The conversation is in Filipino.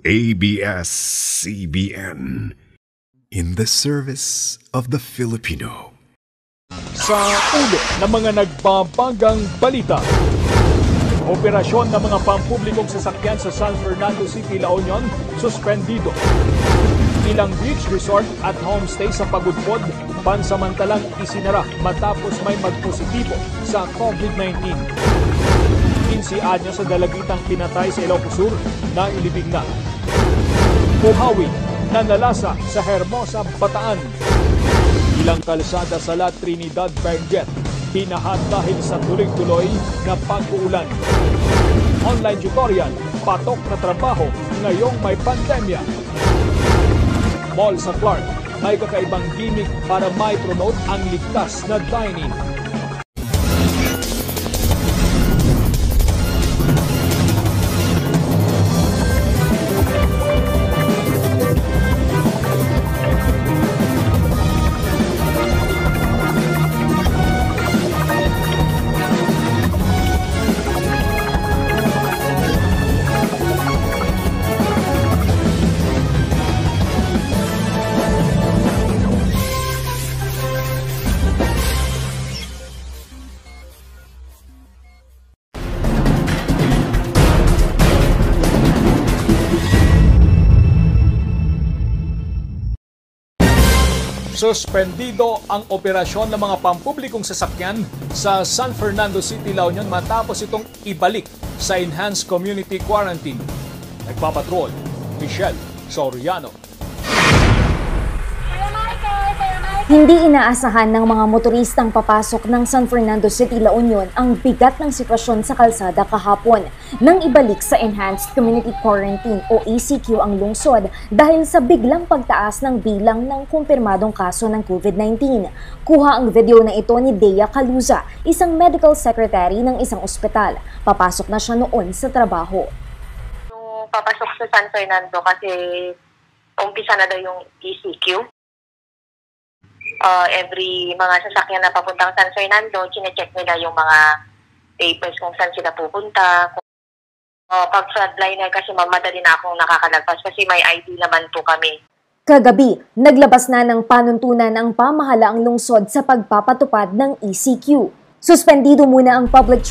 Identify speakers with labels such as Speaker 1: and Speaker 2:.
Speaker 1: ABS-CBN, in the service of the Filipino.
Speaker 2: Sa ulo ng mga nagbabanggang balita, operasyon ng mga pampublikong sasakyan sa San Fernando City, La Union, suspendido. Ilang beach resort at homestay sa Pagudpod, pansamantalang isinara matapos may magpositibo sa COVID-19. 15 anyo sa dalagitang pinatay sa Ilocos Sur na ilibing na. Buhawi, nanalasa sa Hermosa, Bataan. Ilang kalsada sa La Trinidad, Benguet, hinahat dahil sa tuloy-tuloy na pag-uulan. Online tutorial, patok na trabaho ngayong may pandemya. Mall sa Clark, may kakaibang gimmick para may promote ang ligtas na dining. Suspendido ang operasyon ng mga pampublikong sasakyan sa San Fernando City, La Union matapos itong ibalik sa Enhanced Community Quarantine. Nagpapatrol, Michelle Soriano.
Speaker 3: Hindi inaasahan ng mga motoristang papasok ng San Fernando City, La Union ang bigat ng sitwasyon sa kalsada kahapon nang ibalik sa Enhanced Community Quarantine o ECQ ang lungsod dahil sa biglang pagtaas ng bilang ng kumpirmadong kaso ng COVID-19. Kuha ang video na ito ni Dea Caluza, isang medical secretary ng isang ospital. Papasok na siya noon sa trabaho.
Speaker 4: Yung papasok sa San Fernando kasi umpisa na daw yung ECQ. Every mga sasakyan na papuntang San Fernando, chine-check nila yung mga papers kung saan sila pupunta. Pag frontliner kasi madali na akong nakakalagpas kasi may ID naman po kami.
Speaker 3: Kagabi, naglabas na ng panuntunan ang pamahalaang lungsod sa pagpapatupad ng ECQ. Suspendido muna ang public